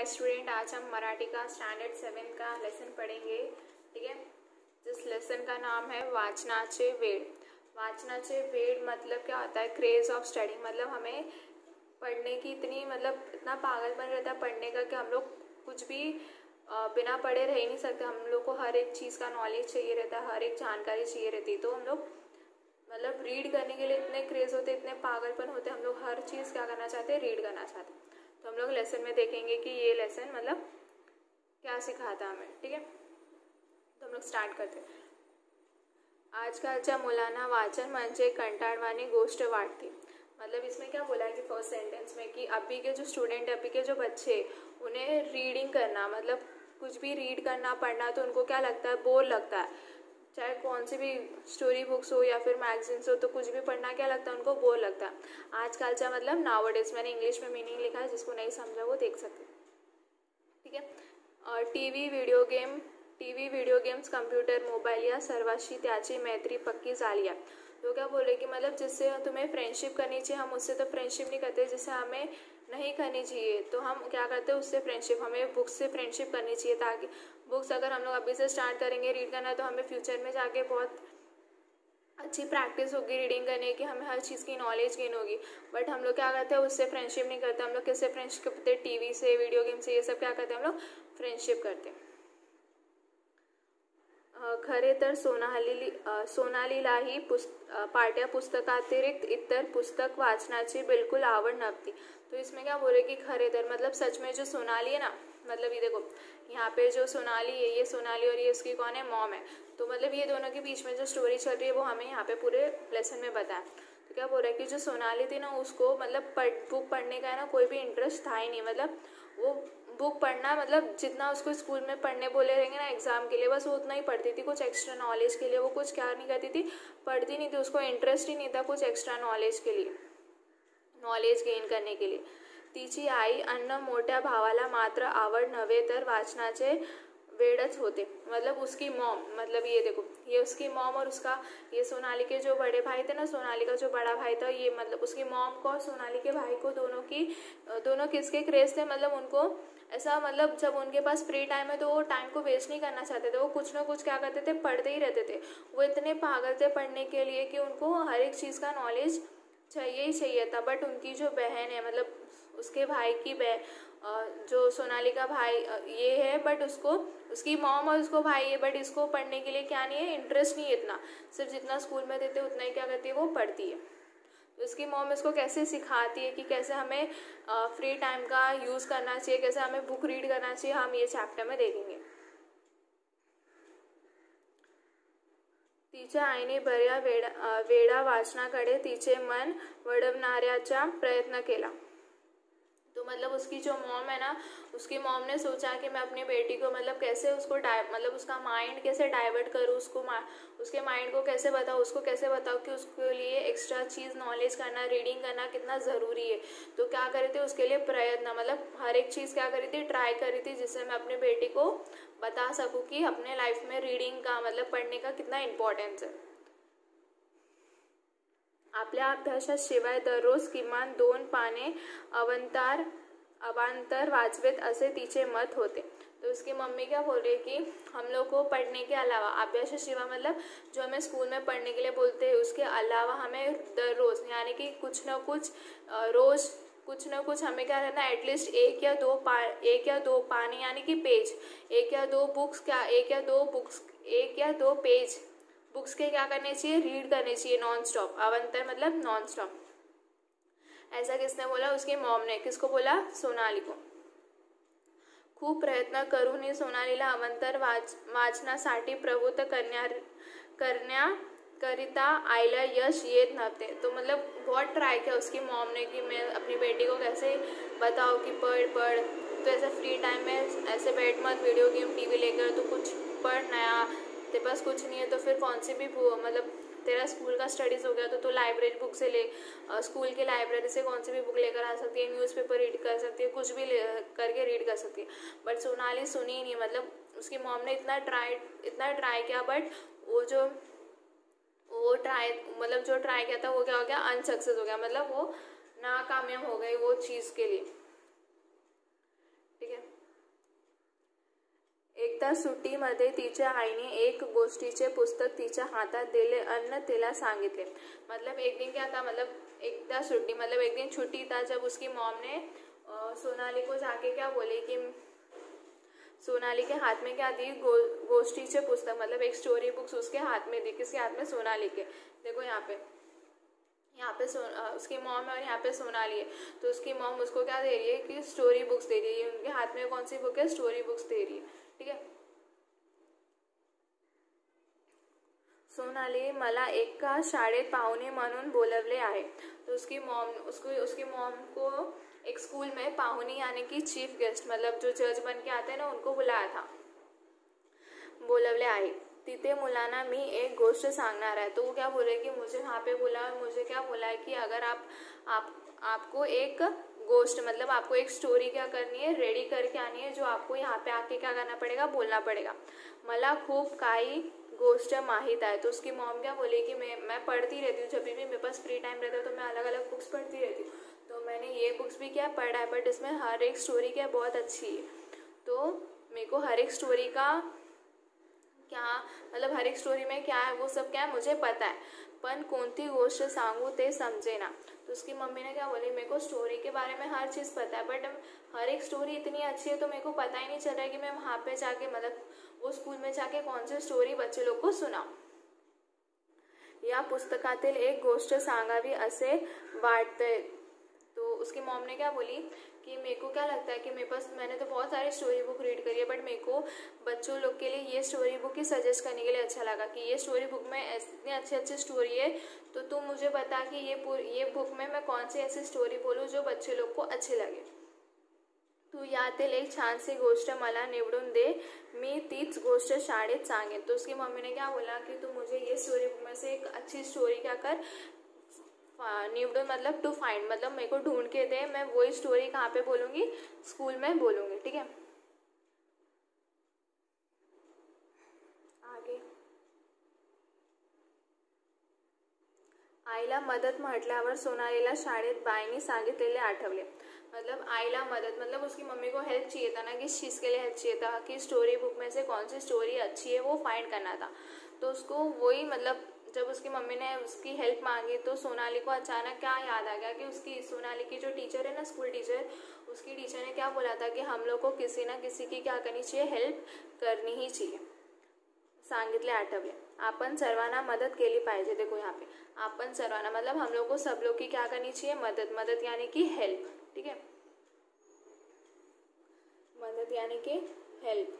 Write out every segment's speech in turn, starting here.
Hi student, आज हम मराठी का स्टैंडर्ड 7 का लेसन पढ़ेंगे। ठीक है, जिस लेसन का नाम है वाचनाचे वेड। वाचनाचे वेड मतलब क्या होता है? Craze of study. मतलब हमें पढ़ने की इतना पागलपन रहता है पढ़ने का कि हम लोग कुछ भी बिना पढ़े रह ही नहीं सकते। हम लोग को हर एक चीज़ का नॉलेज चाहिए रहता है, हर एक जानकारी चाहिए रहती है। तो हम लोग रीड करने के लिए इतने क्रेज होते, इतने पागलपन होते, हम लोग हर चीज़ क्या करना चाहते हैं? रीड करना चाहते हैं। तो हम लोग लेसन में देखेंगे कि ये लेसन क्या सिखाता हमें। ठीक है, तो हम लोग स्टार्ट करते हैं। आजकालच्या मुलांना वाचन म्हणजे कंटाळवाणी गोष्ट वाटते। मतलब इसमें क्या बोला है कि फर्स्ट सेंटेंस में कि अभी के जो स्टूडेंट, अभी के जो बच्चे, उन्हें रीडिंग करना मतलब कुछ भी रीड करना, पढ़ना, तो उनको क्या लगता है? बोर लगता है। चाहे कौन सी भी स्टोरी बुक्स हो या फिर मैगजीन्स हो, तो कुछ भी पढ़ना क्या लगता है? उनको बोर लगता है। आजकलचा मतलब नाउअडेज, मैंने इंग्लिश में मीनिंग लिखा है, जिसको नहीं समझा वो देख सकते। ठीक है, और TV video games, computer, mobile या सर्वांशी त्याची मैत्री पक्की झाली आहे। तो क्या बोल रहे कि मतलब जिससे तुम्हें फ्रेंडशिप करनी चाहिए, हम उससे तो फ्रेंडशिप नहीं करते। जिससे हमें नहीं करनी चाहिए तो हम क्या करते हैं? उससे फ्रेंडशिप। हमें बुक्स से फ्रेंडशिप करनी चाहिए, ताकि बुक्स अगर हम लोग अभी से स्टार्ट करेंगे रीड करना, तो हमें फ्यूचर में जाके बहुत अच्छी प्रैक्टिस होगी रीडिंग करने की, हमें हर चीज़ की नॉलेज गेन होगी। बट हम लोग क्या करते हैं? उससे फ्रेंडशिप नहीं करते। हम लोग किससे फ्रेंडशिप करते हैं? टीवी से, वीडियो गेम से, ये सब क्या करते हैं? हम लोग फ्रेंडशिप करते हैं। खरे तर सोनालीलाही पाठ्यपुस्तकातिरिक्त इतर पुस्तक वाचनाची बिल्कुल आवड नव्हती। तो इसमें क्या बोले कि खरे तर मतलब सच में जो सोनाली है ना, मतलब ये देखो यहाँ पे जो सोनाली है, ये सोनाली और ये उसकी कौन है? मॉम है। तो मतलब ये दोनों के बीच में जो स्टोरी चल रही है वो हमें यहाँ पे पूरे लेसन में बताया। तो क्या बोल रहा है कि जो सोनाली थी ना, उसको मतलब बुक पढ़ने का है ना कोई भी इंटरेस्ट था ही नहीं। मतलब वो बुक पढ़ना मतलब जितना उसको स्कूल में पढ़ने बोले रहेंगे ना एग्जाम के लिए, बस वो उतना ही पढ़ती थी। कुछ एक्स्ट्रा नॉलेज के लिए वो कुछ क्या नहीं करती थी? पढ़ती नहीं थी। उसको इंटरेस्ट ही नहीं था कुछ एक्स्ट्रा नॉलेज के लिए, नॉलेज गेन करने के लिए। तिची आई अन्न मोठ्या भावाला मात्र आवड नव्हे तर वाचनाचे वेडच होते। मतलब उसकी मॉम, मतलब ये देखो, ये उसकी मॉम और उसका ये सोनाली के जो बड़े भाई थे ना, सोनाली का जो बड़ा भाई था, ये मतलब उसकी मॉम को और सोनाली के भाई को दोनों किसके क्रेज थे? मतलब उनको ऐसा, मतलब जब उनके पास फ्री टाइम है तो वो टाइम को वेस्ट नहीं करना चाहते थे। वो कुछ ना कुछ क्या करते थे? पढ़ते ही रहते थे। वो इतने पागल थे पढ़ने के लिए कि उनको हर एक चीज़ का नॉलेज चाहिए ही चाहिए था। बट उनकी जो बहन है, मतलब उसके भाई की जो सोनाली का भाई ये है, बट उसकी मॉम और उसको भाई है, बट इसको पढ़ने के लिए क्या नहीं है? इंटरेस्ट नहीं है इतना। सिर्फ जितना स्कूल में देते उतना ही क्या करती है? वो पढ़ती है। तो इसकी मॉम इसको कैसे सिखाती है कि कैसे हमें फ्री टाइम का यूज़ करना चाहिए, कैसे हमें बुक रीड करना चाहिए, हम ये चैप्टर में देखेंगे। तिच्या आईने बऱ्या वेळा वाचनाकडे तिचे मन वळवण्याचा प्रयत्न केला। तो मतलब उसकी जो मॉम है ना, उसकी मॉम ने सोचा कि मैं अपनी बेटी को मतलब कैसे उसको मतलब उसका माइंड कैसे डाइवर्ट करूँ, उसके माइंड को कैसे बताऊँ, उसको कैसे बताऊँ कि उसके लिए एक्स्ट्रा चीज़ नॉलेज करना, रीडिंग करना कितना ज़रूरी है। तो क्या करी थी? उसके लिए प्रयत्न, मतलब हर एक चीज़ क्या करी थी? ट्राई करी थी, जिससे मैं अपनी बेटी को बता सकूँ कि अपने लाइफ में रीडिंग का मतलब पढ़ने का कितना इम्पॉर्टेंस है। आपल्या अभ्यासाशिवाय दररोज किमान 2 पाने अवांतर वाचवेत असे तिचे मत होते। तो उसकी मम्मी क्या बोल रही है कि हम लोग को पढ़ने के अलावा, अभ्यासाशिवाय मतलब जो हमें स्कूल में पढ़ने के लिए बोलते हैं, उसके अलावा हमें दररोज यानी कि कुछ ना कुछ रोज कुछ ना कुछ हमें क्या रहना, एटलीस्ट एक या दो पाने यानी कि पेज, एक या दो पेज बुक्स के क्या करने चाहिए? रीड करने चाहिए नॉन स्टॉप। अवंतर मतलब नॉन स्टॉप। ऐसा किसने बोला? उसकी मॉम ने। किसको बोला? सोनाली को। खूप प्रयत्न करूनही सोनालीला अवंतर वाचनासाठी प्रवृत्त करण्याकरिता आईला यश येत नव्हते। तो मतलब बहुत ट्राई किया उसकी मॉम ने कि मैं अपनी बेटी को कैसे बताऊँ कि पढ़। तो ऐसे फ्री टाइम में ऐसे बैठ मत, वीडियो गेम टीवी लेकर, तो कुछ पढ़ नया। तेरे पास कुछ नहीं है तो फिर कौन सी भी मतलब तेरा स्कूल का स्टडीज़ हो गया तो लाइब्रेरी बुक से स्कूल की लाइब्रेरी से कौन सी भी बुक लेकर आ सकती है, न्यूज़पेपर रीड कर सकती है, कुछ भी करके रीड कर सकती है। बट सोनाली सुनी ही नहीं। मतलब उसकी मॉम ने इतना ट्राई किया, बट वो ट्राई किया था वो क्या हो गया? अनसक्सेस हो गया। मतलब वो नाकामयाब हो गई वो चीज़ के लिए। ठीक है, एकदा सुट्टीमध्ये तिच्या आईने एक गोष्टीचे पुस्तक तिच्या हातात दिले आणि तिला सांगितले। मतलब एक दिन क्या था, मतलब एकदा छुट्टी, मतलब एक दिन छुट्टी था जब उसकी मॉम ने सोनाली को जाके क्या बोले कि सोनाली के हाथ में क्या दी, गोष्ठीचे पुस्तक, मतलब एक स्टोरी बुक्स उसके हाथ में दी। किसके हाथ में? सोनाली के। देखो यहाँ पे उसकी मॉम है और यहाँ पे सोनाली है। तो उसकी मॉम उसको क्या दे रही है कि स्टोरी बुक्स दे रही है। उनके हाथ में कौन सी बुक है? स्टोरी बुक्स दे रही है। ठीक है। सोनाली, मला एका शाळेत पाहुणे म्हणून बोलवले आहे। तो उसकी मॉम को एक स्कूल में पाहुणी यानी कि चीफ गेस्ट, मतलब जो जज बन के आते हैं ना, उनको बुलाया था, बोलवले आहे। तिथे मुलांना मी एक गोष्ट सांगणार आहे। तो वो क्या बोले कि मुझे वहाँ पे बोला और मुझे क्या बोला है कि अगर आपको एक गोष्ट, मतलब आपको एक स्टोरी क्या करनी है, रेडी करके आनी है, जो आपको यहाँ पे आके क्या करना पड़ेगा, बोलना पड़ेगा। मला खूप काही गोष्ट माहित आहे। तो उसकी मॉम क्या बोली कि मैं पढ़ती रहती हूँ, जब भी मेरे पास फ्री टाइम रहता है तो मैं अलग अलग बुक्स पढ़ती रहती हूँ। तो मैंने ये बुक्स भी क्या पढ़ा है, बट इसमें हर एक स्टोरी क्या बहुत अच्छी है। तो मेरे को हर एक स्टोरी का क्या, मतलब हर एक स्टोरी में क्या है वो सब क्या है मुझे पता है, पण कोणती गोष्ट सांगू ते समझे ना। तो उसकी मम्मी ने क्या बोली, मेरे को स्टोरी के बारे में हर चीज़ पता है, बट हर एक स्टोरी इतनी अच्छी है तो मेरे को पता ही नहीं चल रहा है कि मैं वहाँ पे जाके, मतलब वो स्कूल में जाके कौन सी स्टोरी बच्चे लोग को सुनाऊं। या पुस्तकातील एक गोष्ट सांगावी असे वाटते। तो उसकी मॉम ने क्या बोली कि मेरे को क्या लगता है कि मैंने तो बहुत सारी स्टोरी बुक रीड करी है, बट मेरे को बच्चों लोग के लिए ये स्टोरी बुक ही सजेस्ट करने के लिए अच्छा लगा कि ये स्टोरी बुक में इतनी अच्छी स्टोरी है, तो तुम मुझे बता कि ये बुक में मैं कौन सी ऐसी स्टोरी बोलूँ जो बच्चे लोग को अच्छी लगे। तू यातील एक छानसी गोष्ट मला निवडून दे, मी तीच गोष्ट शाळेत सांगेन। तो उसकी मम्मी ने क्या बोला कि तू मुझे ये स्टोरी बुक में से एक अच्छी स्टोरी क्या कर, निवडून मतलब टू फाइंड, मतलब मेरे को ढूंढ के दे, मैं वही स्टोरी कहाँ पे बोलूँगी, स्कूल में बोलूँगी। ठीक है। आगे आईला मदत म्हटल्यावर सोनालीला शाळेत बाईंनी सांगितलेले आठवले। मतलब आईला मदत, मतलब उसकी मम्मी को हेल्प चाहिए था ना, किस चीज़ के लिए हेल्प चाहिए था कि स्टोरी बुक में से कौन सी स्टोरी अच्छी है वो फाइंड करना था। तो उसको वही, मतलब जब उसकी मम्मी ने उसकी हेल्प मांगी तो सोनाली को अचानक क्या याद आ गया कि उसकी सोनाली की जो टीचर है ना, स्कूल टीचर, उसकी टीचर ने क्या बोला था कि हम लोग को किसी ना किसी की क्या करनी चाहिए, हेल्प करनी ही चाहिए। सांगितले आठवले। आपण सर्वांना मदत केली पाहिजे। देखो यहाँ पे आपण सर्वांना, मतलब हम लोग को सब लोग की क्या करनी चाहिए, मदद यानी कि हेल्प। ठीक है। मदत यानी कि हेल्प।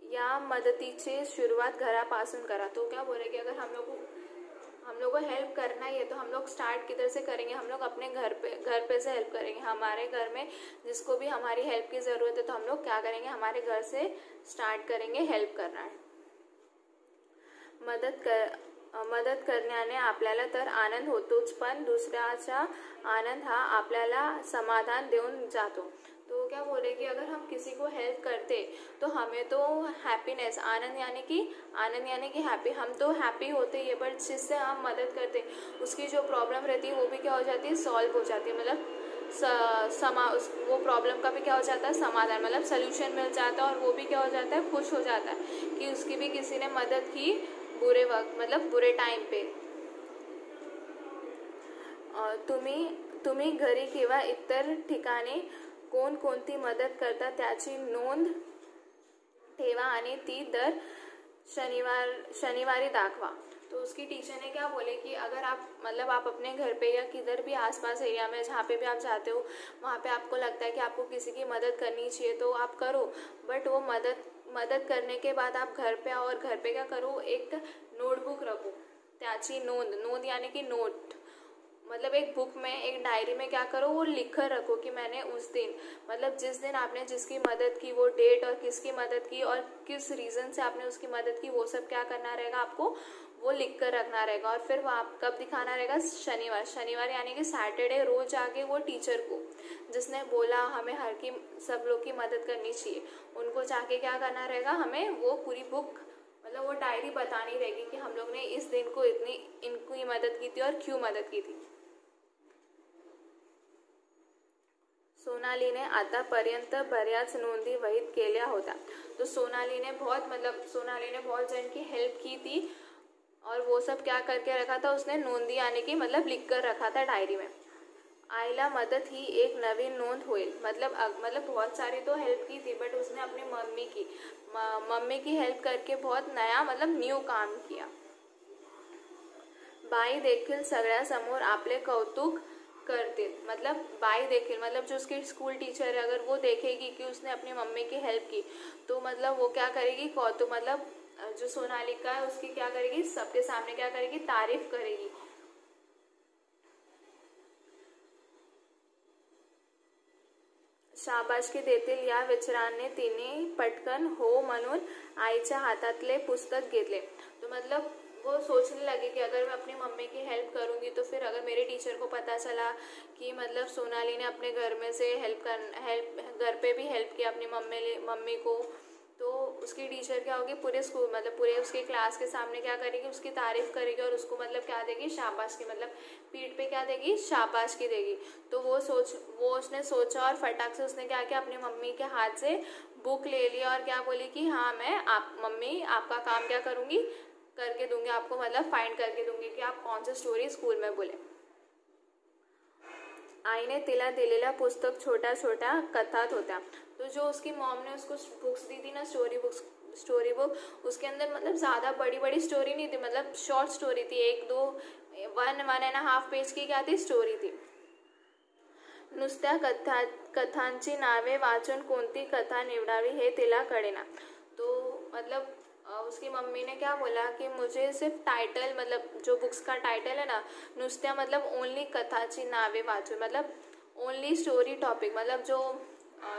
या मदतीची सुरुवात घरापासून करा। तो क्या बोल रहे कि अगर हम लोग को हेल्प करना ही है तो हम लोग स्टार्ट किधर से करेंगे, हम लोग अपने घर पे से हेल्प करेंगे। हमारे घर में जिसको भी हमारी हेल्प की ज़रूरत है तो हम लोग क्या करेंगे, हमारे घर से स्टार्ट करेंगे हेल्प करना है। मदत करण्याने आपल्याला तर आनंद होतोच, पण दुसऱ्याचा आनंद हा आपल्याला समाधान देऊन जातो। तो क्या बोल रहे कि अगर हम किसी को हेल्प करते तो हमें तो हैप्पीनेस, आनंद यानी कि हैप्पी, हम तो हैप्पी होते ही है, बट जिससे हम मदद करते उसकी जो प्रॉब्लम रहती है वो भी क्या हो जाती है, सॉल्व हो जाती है। मतलब वो प्रॉब्लम का भी क्या हो जाता है, समाधान, मतलब सोल्यूशन मिल जाता है, और वो भी क्या हो जाता है, खुश हो जाता है कि उसकी भी किसी ने मदद की बुरे वक्त, मतलब बुरे टाइम पे। तुम्ही घरी किंवा इतर ठिकाणी कोणती मदत करता त्याची नोंद ठेवा आणि ती दर शनिवारी दाखवा। तो उसकी टीचर ने क्या बोले कि अगर आप, मतलब आप अपने घर पे या किधर भी आसपास एरिया में जहाँ पे भी आप जाते हो वहाँ पे आपको लगता है कि आपको किसी की मदद करनी चाहिए तो आप करो, बट वो मदद करने के बाद आप घर पे आओ और घर पे क्या करो, एक नोटबुक रखो, त्याची नोंद यानी कि नोट, मतलब एक बुक में, एक डायरी में क्या करो, वो लिख कर रखो कि मैंने उस दिन, मतलब जिस दिन आपने जिसकी मदद की, वो डेट और किसकी मदद की और किस रीज़न से आपने उसकी मदद की, वो सब क्या करना रहेगा, आपको वो लिख कर रखना रहेगा। और फिर वो आप कब दिखाना रहेगा, शनिवार यानी कि सैटरडे रोज आके वो टीचर को जिसने बोला हमें सब लोग की मदद करनी चाहिए, उनको जाके क्या करना रहेगा, हमें वो पूरी बुक, मतलब वो डायरी बतानी रहेगी कि हम लोग ने इस दिन को इनकी मदद की थी और क्यों मदद की थी। सोनालीने आतापर्यंत बऱ्याच नोंदी वहीत केल्या होत्या. तो सोनालीने बहुत जन की हेल्प की थी और वो सब क्या करके रखा था उसने, नोंदी यानी कि मतलब लिख कर रखा था डायरी में. आईला मदत ही एक नवीन नोंद होईल. मतलब बहुत सारी तो हेल्प की थी बट उसने अपनी मम्मी की हेल्प करके बहुत नया मतलब न्यू काम किया. बाई देखील सगळ्यासमोर आपले कौतुक करतील. मतलब बाई देखील मतलब जो उसकी स्कूल टीचर है, अगर वो देखेगी कि उसने अपनी मम्मी की हेल्प की तो मतलब वो क्या करेगी, कौतुक मतलब जो सोनालिका है उसकी क्या करेगी, सबके सामने क्या करेगी, तारीफ करेगी. शाबासकी देतील या विचाराने तिने पटकन हो म्हणून आईच्या हातातले पुस्तक घेतले. तो मतलब वो सोचने लगी कि अगर मैं अपनी मम्मी की हेल्प करूंगी तो फिर अगर मेरे टीचर को पता चला कि मतलब सोनाली ने अपने घर में से घर पे भी हेल्प किया अपनी मम्मी को, तो उसकी टीचर क्या होगी, पूरे स्कूल मतलब पूरे उसके क्लास के सामने क्या करेगी, उसकी तारीफ करेगी और उसको मतलब क्या देगी, शाबाशी, मतलब पीठ पे क्या देगी, शाबाशी देगी. तो वो उसने सोचा और फटाक से उसने क्या किया, अपनी मम्मी के हाथ से बुक ले लिया और क्या बोली कि हाँ मैं मम्मी आपका काम क्या करूँगी, करके दूंगी आपको, मतलब फाइंड करके दूंगी कि आप कौन सी स्टोरी स्कूल में बोले. आईने तिला दिलेला पुस्तक छोटा छोटा कथात होत्या. तो जो उसकी मॉम ने उसको बुक्स दी थी ना, स्टोरी बुक, उसके अंदर मतलब ज़्यादा बड़ी स्टोरी नहीं थी, मतलब शॉर्ट स्टोरी थी, 1-1.5 पेज की क्या थी, स्टोरी थी. नुसत्या कथांची नावे वाचून कोणती कथा निवडावी हे तिला कळेना. तो मतलब उसकी मम्मी ने क्या बोला कि मुझे सिर्फ टाइटल, मतलब जो बुक्स का टाइटल है ना, नुसत्या मतलब ओनली कथाची नावे वाचून, मतलब ओनली स्टोरी टॉपिक, मतलब जो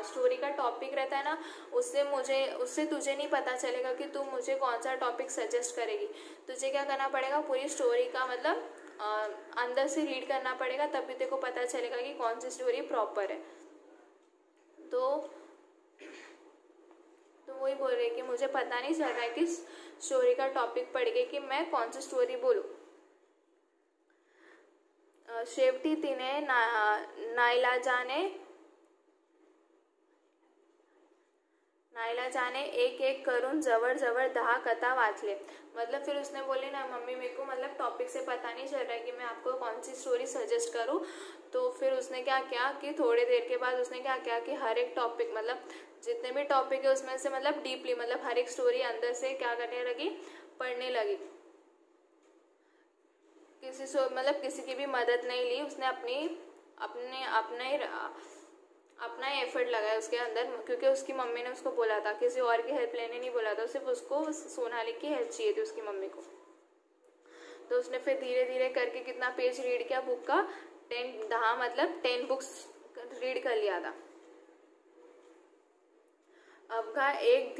स्टोरी का टॉपिक रहता है ना, उससे तुझे नहीं पता चलेगा कि तू मुझे कौन सा टॉपिक सजेस्ट करेगी. तुझे क्या करना पड़ेगा, पूरी स्टोरी का मतलब अंदर से रीड करना पड़ेगा, तभी तेरे को पता चलेगा कि कौन सी स्टोरी प्रॉपर है. तो वही बोल रही है कि मुझे पता नहीं चल रहा है कि स्टोरी का टॉपिक पढ़ के कि मैं कौन सी स्टोरी बोलूं. शेवटी तिने नाईलाजाने एक करून जवळ 10 कथा वाचले. मतलब फिर उसने बोली ना, मम्मी मेरे को मतलब टॉपिक से पता नहीं चल रहा है कि मैं आपको कौन सी स्टोरी सजेस्ट करूं. तो फिर उसने क्या किया कि थोड़ी देर के बाद उसने क्या किया कि हर एक टॉपिक, मतलब जितने भी टॉपिक है उसमें से मतलब डीपली, मतलब हर एक स्टोरी अंदर से क्या करने लगी, पढ़ने लगी. किसी की भी मदद नहीं ली उसने, अपना ही एफर्ट लगाया उसके अंदर, क्योंकि उसकी मम्मी ने उसको बोला था, किसी और की हेल्प लेने नहीं बोला था, सिर्फ उसको सोनाली की हेल्प चाहिए थी उसकी मम्मी को. तो उसने फिर धीरे धीरे करके कितना पेज रीड किया बुक का, 10 बुक्स रीड कर लिया था. अवघा एक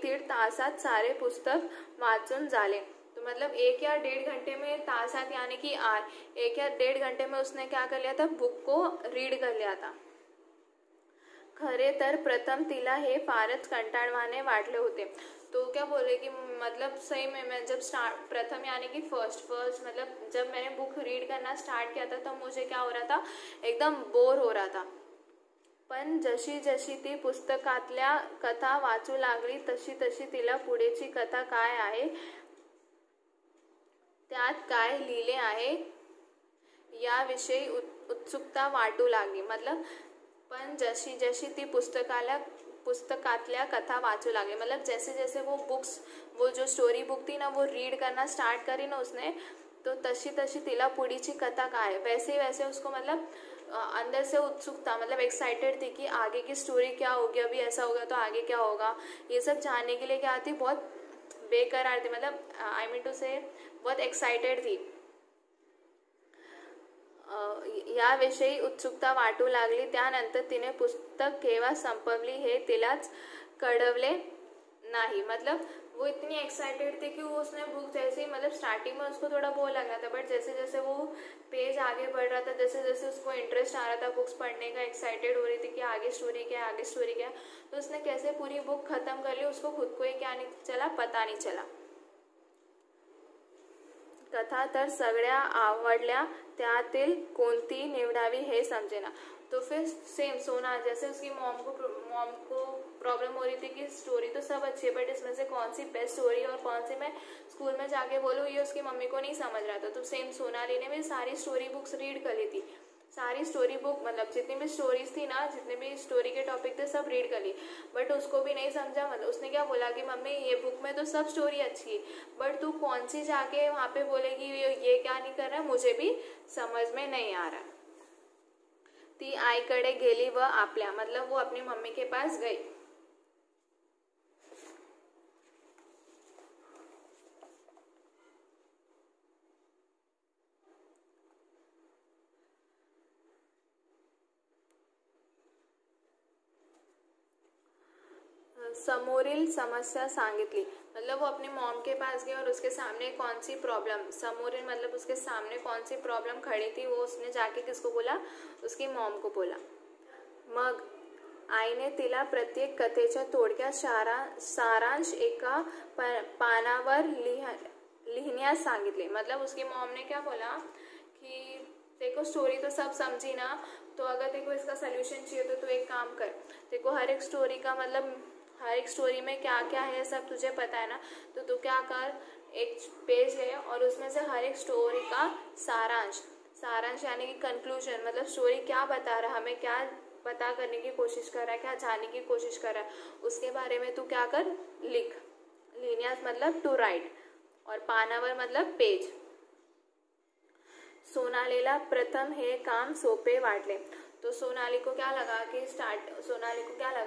दीड तासात सारे पुस्तक वाचून झाले. तो मतलब 1 या 1.5 घंटे में, तासात यानी कि 1 या 1.5 घंटे में उसने क्या कर लिया था, बुक को रीड कर लिया था. खरे तर प्रथम तिला हे फारच कंटाळवाणे वाटले होते. तो क्या बोल रहे कि मतलब सही में मैं जब प्रथम यानी कि फर्स्ट मतलब जब मैंने बुक रीड करना स्टार्ट किया था तो मुझे क्या हो रहा था, एकदम बोर हो रहा था. पण जशी ती पुस्तकातल्या कथा वाचू लागली तशी तिला पुढेची कथा काय आहे, त्यात काय लिहिले आहे याविषयी उत्सुकता वाटू लागली. मतलब पण जशी ती पुस्तकातल्या कथा वाचू लागली, मतलब जैसे वो जो स्टोरी बुक थी ना, वो रीड करना स्टार्ट करी ना उसने, तो तशी तिला पुढीची कथा काय है, वैसे उसको मतलब अंदर से उत्सुकता, मतलब एक्साइटेड थी कि आगे की स्टोरी क्या होगी, अभी ऐसा हो गया तो आगे क्या होगा, ये सब जानने के लिए क्या थी, बहुत बेकरार थी, मतलब आई मीन टू से बहुत एक्साइटेड थी. याविषयी उत्सुकता वाटू लागली. त्यानंतर तिने पुस्तक केव्हा संपवली हे तिलाच कळवले नाही. मतलब वो इतनी एक्साइटेड थी कि वो उसने बुक जैसे ही, मतलब स्टार्टिंग में उसको थोड़ा बोर लग रहा था, बट जैसे जैसे वो पेज आगे बढ़ रहा था, जैसे जैसे उसको इंटरेस्ट आ रहा था बुक्स पढ़ने का, एक्साइटेड हो रही थी कि आगे स्टोरी क्या है, तो उसने कैसे पूरी बुक खत्म कर ली, उसको खुद को ही क्या नहीं चला, पता नहीं चला. कथा तर सगळ्या आवडल्या, त्यातील कोणती निवडावी हे समजेना. तो फिर सेम सोना, जैसे उसकी मॉम को प्रॉब्लम हो रही थी कि स्टोरी तो सब अच्छी है बट इसमें से कौन सी बेस्ट स्टोरी और कौन सी मैं स्कूल में जाके बोलूँ, ये उसकी मम्मी को नहीं समझ रहा था। तो सेम सोनाली ने भी सारी स्टोरी बुक्स रीड कर ली थी, सारी स्टोरी बुक मतलब जितनी भी स्टोरीज थी ना, जितने भी स्टोरी के टॉपिक थे सब रीड कर ली, बट उसको भी नहीं समझा। मतलब उसने क्या बोला कि मम्मी ये बुक में तो सब स्टोरी अच्छी है बट तू कौन सी जाके वहाँ पे बोलेगी ये क्या नहीं कर रहा है, मुझे भी समझ में नहीं आ रहा। ती आईकडे गेली व आपल्या, मतलब वो अपनी मम्मी के पास गई। समोरील समस्या सांगितली, मतलब वो अपनी मॉम के पास गई और उसके सामने कौन सी प्रॉब्लम, समोरील मतलब उसके सामने कौन सी प्रॉब्लम खड़ी थी, वो उसने जाके किसको बोला, उसकी मॉम को बोला। मग आईने तिला प्रत्येक कथेच्या तोडक्यात सारांश एका पानावर लिहिण्यास सांगितले। मतलब उसकी मॉम ने क्या बोला कि देखो स्टोरी तो सब समझी ना, तो अगर देखो इसका सोल्यूशन चाहिए तो तू एक काम कर, देखो हर एक स्टोरी का मतलब हर एक स्टोरी में क्या क्या है सब तुझे पता है ना, तो तू क्या कर, एक पेज ले और उसमें से हर एक स्टोरी का सारांश यानी कि कंक्लूजन, मतलब स्टोरी क्या बता रहा है, हमें क्या पता करने की कोशिश कर रहा है, क्या जानने की कोशिश कर रहा है, उसके बारे में तू क्या कर, लिख। लिहिण्यास मतलब टू राइट, और पानावर मतलब पेज। सोनालीला प्रथम हे काम सोपे वाटले, तो सोनाली को क्या लगा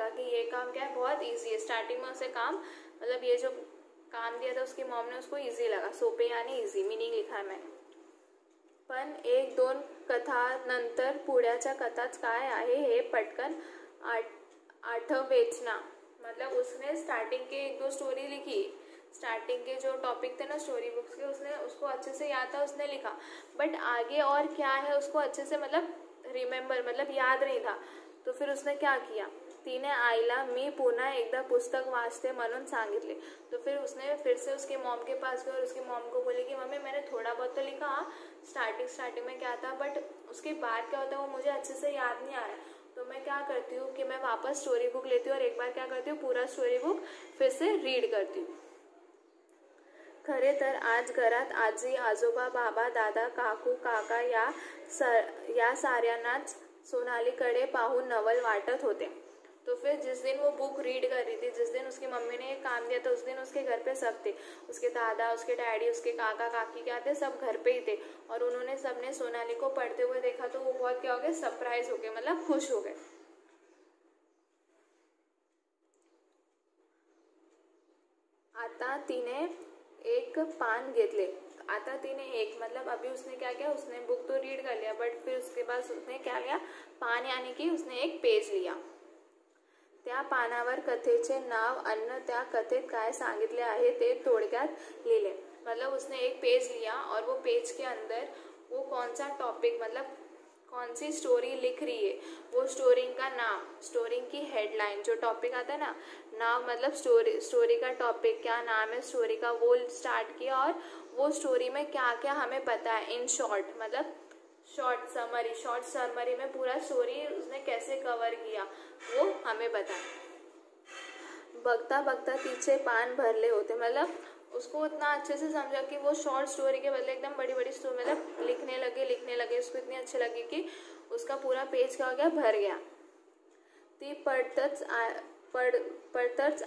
कि ये काम क्या है, बहुत इजी है। स्टार्टिंग में उसे काम मतलब ये जो काम दिया था उसकी मॉम ने उसको इजी लगा, सोपे यानी इजी, मीनिंग लिखा है मैंने। पण 1-2 कथानंतर पुढच्या कथाच काय आहे हे पटकन आठवेच ना, मतलब उसने स्टार्टिंग के 1-2 स्टोरी लिखी, स्टार्टिंग के जो टॉपिक थे ना स्टोरी बुक्स के, उसने उसको अच्छे से याद था, उसने लिखा, बट आगे और क्या है उसको अच्छे से मतलब रिमेंबर मतलब याद नहीं था। तो फिर उसने क्या किया, तिने आईला मी पुन्हा एकदा पुस्तक वाचते म्हणून सांगितले। तो फिर उसने फिर से उसकी मॉम के पास गई और उसकी मॉम को बोली कि मम्मी मैंने थोड़ा बहुत तो लिखा, स्टार्टिंग में क्या था, बट उसके बाद क्या होता है वो मुझे अच्छे से याद नहीं आ रहा है। तो मैं क्या करती हूँ कि मैं वापस स्टोरी बुक लेती हूँ और एक बार क्या करती हूँ, पूरा स्टोरी बुक फिर से रीड करती हूँ। खरे तर आज घरात आजी आजोबा बाबा दादा काकू काका या साऱ्यांनाच सोनालीकडे पाहून नवल वाटत होते। तो फिर जिस दिन वो बुक रीड कर रही थी, जिस दिन उसकी मम्मी ने एक काम दिया था, उस दिन उसके घर पे सब थे, उसके दादा उसके डैडी उसके काका काकी क्या थे, सब घर पे ही थे, और उन्होंने सबने सोनाली को पढ़ते हुए देखा तो वो बहुत क्या हो गए, सरप्राइज हो गए, मतलब खुश हो गए। आता तिने एक पान घेतले, आता तिने एक मतलब अभी उसने क्या किया, उसने बुक तो रीड कर लिया बट फिर उसके बाद उसने क्या लिया, पान यानी कि उसने एक पेज लिया। त्या पानावर कथेचे नाव अन्न त्या कथेत काय सांगितले आहे ते थोडक्यात लिहिले, मतलब उसने एक पेज लिया और वो पेज के अंदर वो कौन सा टॉपिक मतलब कौन सी स्टोरी लिख रही है, वो स्टोरी का नाम, स्टोरी की हेडलाइन, जो टॉपिक आता है ना, नाम मतलब स्टोरी का टॉपिक क्या नाम है स्टोरी का, वो स्टार्ट किया और वो स्टोरी में क्या क्या हमें पता है इन शॉर्ट, मतलब शॉर्ट समरी में पूरा स्टोरी उसने कैसे कवर किया वो हमें बताया। बगता बगता पीछे पान भरले होते, मतलब उसको इतना अच्छे से समझा कि वो शॉर्ट स्टोरी के बदले एकदम बड़ी बड़ी स्टोरी मतलब लिखने लगे, उसको इतनी अच्छी लगी कि उसका पूरा पेज क्या हो गया, भर गया। ती पडतच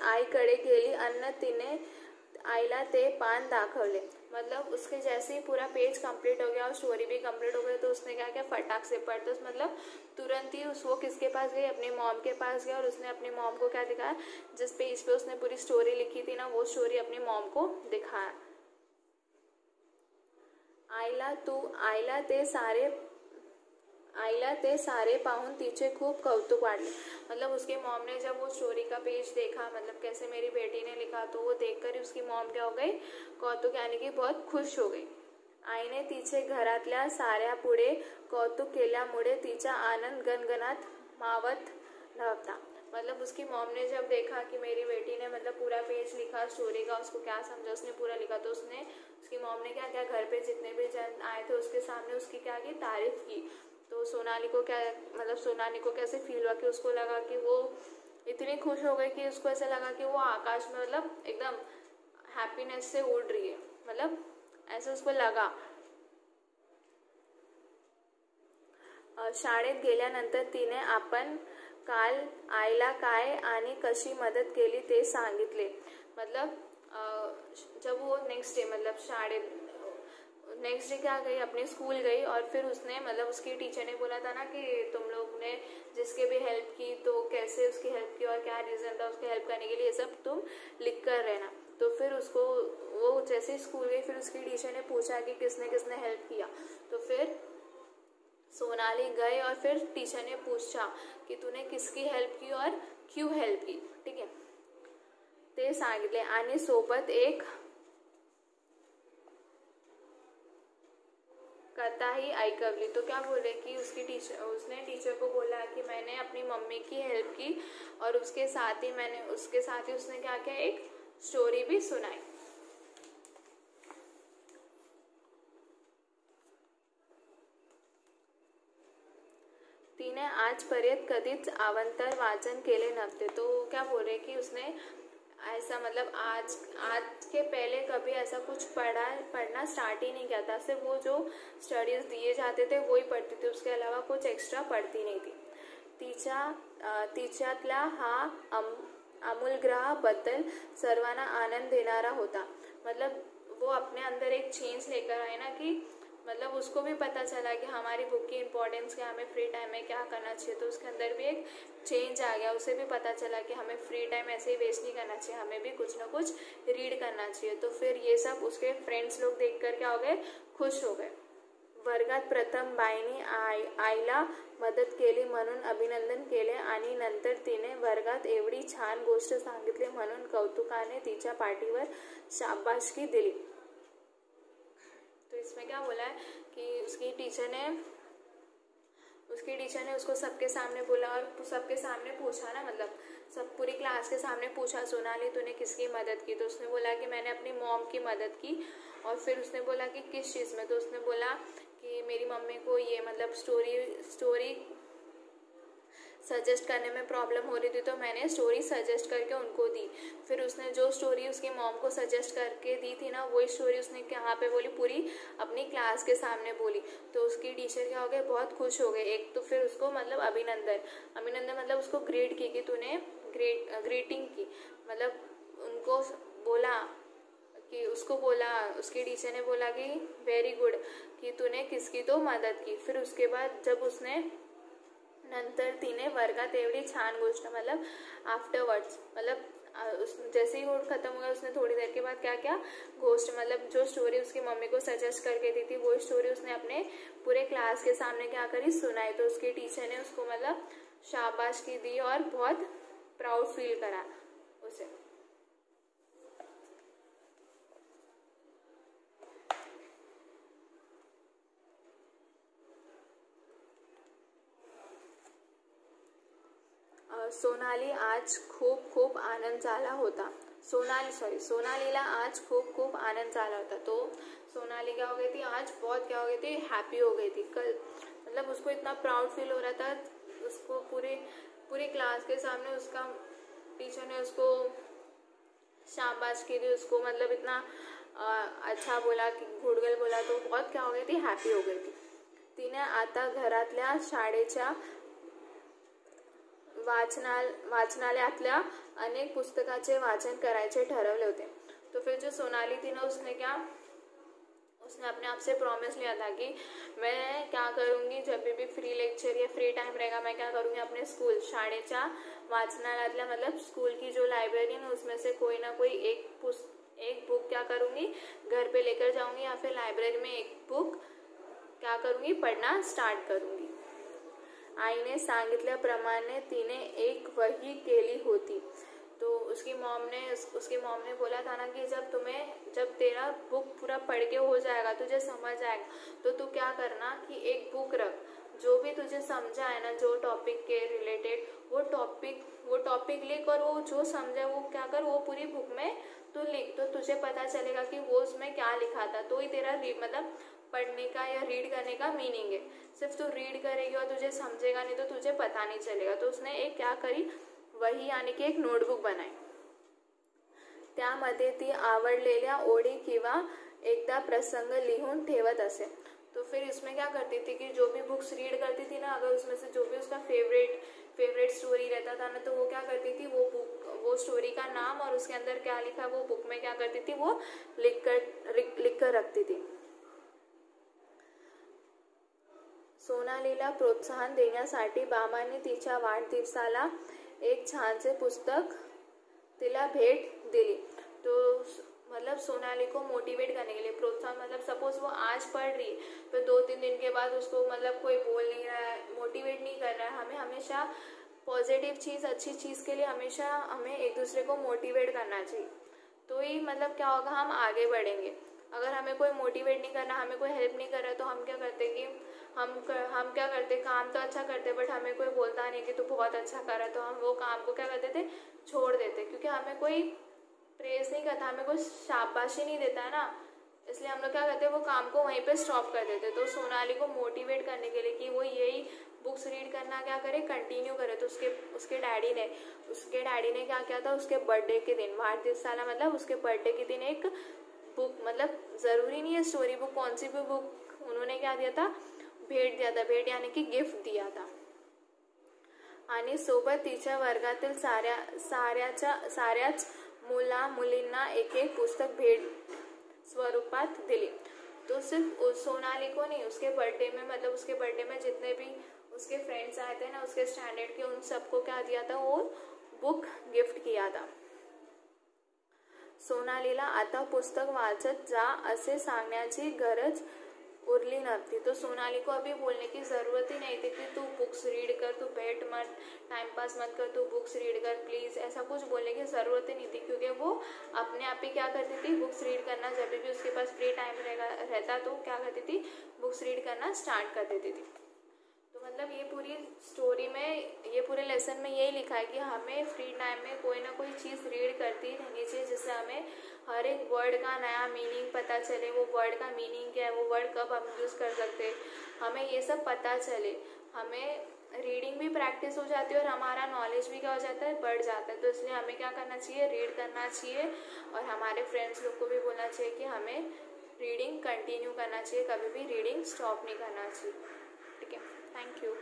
आईकडे गेली अन्न तिने आईला ते पान दाखवले, मतलब उसके जैसे ही पूरा पेज कंप्लीट हो गया और स्टोरी भी कंप्लीट हो गई तो उसने क्या किया, फटाक से पडतच मतलब तुरंत ही वो किसके पास गई, अपनी मॉम के पास गया और उसने अपनी मॉम को क्या दिखाया, जिस पेज पे उसने पूरी स्टोरी लिखी थी ना वो स्टोरी अपनी मॉम को दिखाया। आईला ते सारे पाहून तिचे खूप कौतुक वाटले, मतलब उसकी मॉम ने जब वो स्टोरी का पेज देखा, मतलब कैसे मेरी बेटी ने लिखा, तो वो देखकर उसकी मॉम क्या हो गई, कौतुक यानी कि बहुत खुश हो गई। आईने तिचे घरातल्या साऱ्या पुढे कौतुक केल्यामुळे तिचा आनंद गणगणात मावत नव्हता, मतलब उसकी मॉम ने जब देखा कि मेरी बेटी ने मतलब पूरा पेज लिखा स्टोरी का, उसको क्या समझा उसने पूरा लिखा, तो उसकी मॉम ने क्या किया, घर पे जितने भी जन आए थे उसके सामने उसकी क्या की तारीफ की, तो तो सोनाली को क्या मतलब सोनाली को कैसे फील हुआ कि उसको लगा कि वो इतनी खुश हो गई कि उसको ऐसा लगा कि वो आकाश में मतलब एकदम हैप्पीनेस से उड़ रही है, मतलब ऐसा उसको लगा। शाळेत गेल्यानंतर तिने आपण काल आईला काय आणि कशी मदत केली ते सांगितले। मतलब जब वो नेक्स्ट डे मतलब शाळेत नेक्स्ट डे क्या गई, अपने स्कूल गई और फिर उसने मतलब उसकी टीचर ने बोला था ना कि तुम लोग ने जिसके भी हेल्प की तो कैसे उसकी हेल्प की और क्या रीज़न था उसकी हेल्प करने के लिए, ये सब तुम लिख कर रहना। तो फिर उसको वो जैसे स्कूल गई फिर उसकी टीचर ने पूछा कि किसने किसने हेल्प किया। तो फिर सोनाली गए और फिर टीचर ने पूछा कि तूने किसकी हेल्प की और क्यों हेल्प की, ठीक है, ते सांगितले। आणि सोबत एक कथा ही ऐकवली। तो क्या बोले कि उसने टीचर को बोला कि मैंने अपनी मम्मी की हेल्प की और उसके साथ ही उसने क्या किया, एक स्टोरी भी सुनाई। तिने आजपर्यंत कधीच अवांतर वाचन केले नव्हते। तो क्या बोल रहे कि उसने ऐसा मतलब आज के पहले कभी ऐसा कुछ पढ़ना स्टार्ट ही नहीं किया था। सिर्फ वो जो स्टडीज दिए जाते थे वो ही पढ़ती थी, उसके अलावा कुछ एक्स्ट्रा पढ़ती नहीं थी। तिच्यातला हा आमूलग्रह बद्दल सर्वांना आनंद देणारा होता। मतलब वो अपने अंदर एक चेंज लेकर आए ना कि मतलब उसको भी पता चला कि हमारी बुक की इम्पोर्टेंस क्या, हमें फ्री टाइम में क्या करना चाहिए। तो उसके अंदर भी एक चेंज आ गया, उसे भी पता चला कि हमें फ्री टाइम ऐसे ही वेस्ट नहीं करना चाहिए, हमें भी कुछ ना कुछ रीड करना चाहिए। तो फिर ये सब उसके फ्रेंड्स लोग देखकर क्या हो गए, खुश हो गए। वर्गात प्रथम बाईंनी आईला मदत केली म्हणून अभिनंदन केले आणि नंतर तिने वर्गात एवढी छान गोष्ट सांगितली म्हणून कौतुकाने तिच्या पाठीवर शाबासकी दिली। तो इसमें क्या बोला है कि उसकी टीचर ने उसको सबके सामने बोला और सबके सामने पूछा ना, मतलब सब पूरी क्लास के सामने पूछा, सोनाली तूने किसकी मदद की। तो उसने बोला कि मैंने अपनी मॉम की मदद की। और फिर उसने बोला कि किस चीज़ में, तो उसने बोला कि मेरी मम्मी को ये मतलब स्टोरी सजेस्ट करने में प्रॉब्लम हो रही थी तो मैंने स्टोरी सजेस्ट करके उनको दी। फिर उसने जो स्टोरी उसकी मॉम को सजेस्ट करके दी थी ना, वही स्टोरी उसने कहाँ पे बोली, पूरी अपनी क्लास के सामने बोली। तो उसकी टीचर क्या हो गए, बहुत खुश हो गए। एक तो फिर उसको मतलब अभिनंदन मतलब उसको ग्रेट की कि तूने ग्रीटिंग की, मतलब उनको बोला कि उसकी टीचर ने बोला कि वेरी गुड कि तूने किसकी तो मदद की। फिर उसके बाद जब उसने नंतर तिने वर्गात एवढी छान गोष्ट मतलब आफ्टरवर्ड्स मतलब जैसे ही वो खत्म हो गया उसने थोड़ी देर के बाद क्या क्या गोष्ट मतलब जो स्टोरी उसकी मम्मी को सजेस्ट करके दी थी वो स्टोरी उसने अपने पूरे क्लास के सामने क्या करी, सुनाई। तो उसकी टीचर ने उसको मतलब शाबाशी दी और बहुत प्राउड फील करा उसे। सोनालीला आज खूप आनंद झाला होता। सोनालीला आज खूप आनंद झाला होता। तो सोनाली क्या हो गई थी, आज बहुत क्या हो गई थी, हैप्पी हो गई थी। कल मतलब उसको इतना प्राउड फील हो रहा था, उसको पूरी क्लास के सामने उसका टीचर ने उसको शाबाश की थी, उसको मतलब इतना अच्छा बोला कि गुडगल बोला, तो बहुत क्या हो गई थी, हैप्पी हो गई थी। तिने आता घरातल्या शाळेच्या वाचनालयातल्या अनेक पुस्तकाचे वाचन करायचे ठरवले होते। तो फिर जो सोनाली थी ना उसने अपने आप से प्रॉमिस लिया था कि मैं क्या करूँगी, जब भी फ्री लेक्चर या फ्री टाइम रहेगा मैं क्या करूँगी, अपने स्कूल शाळेच्या वाचनालयातल्या मतलब स्कूल की जो लाइब्रेरी है उसमें से कोई ना कोई एक बुक क्या करूँगी घर पे लेकर जाऊँगी या फिर लाइब्रेरी में एक बुक क्या करूँगी पढ़ना स्टार्ट करूँगी। आईने सांगितल्याप्रमाणे तिने एक वही केली होती। तो उसकी मॉम ने बोला था ना कि जब तेरा बुक पूरा पढ़ के हो जाएगा, तुझे समझ आएगा, तो तू क्या करना कि एक बुक रख, जो भी तुझे समझा है ना, जो टॉपिक के रिलेटेड वो टॉपिक लिख और वो जो समझा वो क्या कर, वो पूरी बुक में तू लिख, तो तुझे पता चलेगा कि वो उसमें क्या लिखा था। तो ही तेरा मतलब पढ़ने का या रीड करने का मीनिंग है। सिर्फ तू रीड करेगी और तुझे समझेगा नहीं तो तुझे पता नहीं चलेगा। तो उसने एक क्या करी, वही यानी कि एक नोटबुक बनाई। त्यामध्ये ती आवडलेल्या ओळी किंवा एकदा प्रसंग लिहून ठेवत असे। तो फिर इसमें क्या करती थी कि जो भी बुक्स रीड करती थी ना, अगर उसमें से जो भी उसका फेवरेट स्टोरी रहता था ना, तो वो क्या करती थी, वो स्टोरी का नाम और उसके अंदर क्या लिखा वो बुक में क्या करती थी, वो लिख कर रखती थी। सोनालीला प्रोत्साहन देण्यासाठी बाबांनी तिच्या वाढदिवसाला एक छानसे पुस्तक तिला भेट दिली। तो मतलब सोनाली को मोटिवेट करने के लिए, प्रोत्साहन मतलब सपोज वो आज पढ़ रही है तो 2-3 दिन के बाद उसको मतलब कोई बोल नहीं रहा है, मोटिवेट नहीं कर रहा है, हमें हमेशा पॉजिटिव चीज़, अच्छी चीज़ के लिए हमेशा हमें एक दूसरे को मोटिवेट करना चाहिए। तो ही मतलब क्या होगा, हम आगे बढ़ेंगे। अगर हमें कोई मोटिवेट नहीं करना, हमें कोई हेल्प नहीं कर रहा, तो हम क्या करते कि हम क्या करते, काम तो अच्छा करते बट हमें कोई बोलता नहीं कि तू बहुत अच्छा कर रहा है, तो हम वो काम को क्या करते थे, छोड़ देते, क्योंकि हमें कोई प्रेज नहीं करता, हमें कोई शाबाशी नहीं देता है ना, इसलिए हम लोग क्या करते हैं, वो काम को वहीं पे स्टॉप कर देते। तो सोनाली को मोटिवेट करने के लिए कि वो यही बुक्स रीड करना क्या करे, कंटिन्यू करे, तो उसके डैडी ने क्या किया था, उसके बर्थडे के दिन, वाढदिवसाला मतलब उसके बर्थडे के दिन एक बुक, मतलब ज़रूरी नहीं है स्टोरी बुक, कौन सी भी बुक उन्होंने क्या दिया था, भेट दिया था। भेट यानी कि गिफ्ट दिया था। आणि सोबत तिच्या वर्गातील साऱ्याच मुलींना एक एक पुस्तक भेट स्वरूपात दिली। तो सिर्फ सोनाली को नहीं, उसके बर्थडे में मतलब उसके बर्थडे में जितने भी उसके फ्रेंड्स आए थे ना, उसके स्टैंडर्ड के, उन सबको क्या दिया था, वो बुक गिफ्ट किया था। सोनालीला आता पुस्तक वाचत जा असे सांगण्याची गरज उरली नव्हती। तो सोनाली को अभी बोलने की ज़रूरत ही नहीं थी कि तू बुक्स रीड कर, तू बैठ मत, टाइम पास मत कर, तू बुक्स रीड कर प्लीज़, ऐसा कुछ बोलने की ज़रूरत ही नहीं थी, क्योंकि वो अपने आप ही क्या करती थी, बुक्स रीड करना, जब भी उसके पास फ्री टाइम रहता तो क्या करती थी, बुक्स रीड करना स्टार्ट कर देती थी। तो मतलब ये पूरी स्टोरी में, ये पूरे लेसन में यही लिखा है कि हमें फ्री टाइम में कोई ना कोई चीज़ रीड करती रहनी चाहिए, जिससे हमें हर एक वर्ड का नया मीनिंग पता चले, वो वर्ड का मीनिंग क्या है, वो वर्ड कब हम यूज़ कर सकते हैं, हमें ये सब पता चले। हमें रीडिंग भी प्रैक्टिस हो जाती है और हमारा नॉलेज भी क्या हो जाता है, बढ़ जाता है। तो इसलिए हमें क्या करना चाहिए, रीड करना चाहिए, और हमारे फ्रेंड्स लोग को भी बोलना चाहिए कि हमें रीडिंग कंटिन्यू करना चाहिए, कभी भी रीडिंग स्टॉप नहीं करना चाहिए। ठीक है, थैंक यू।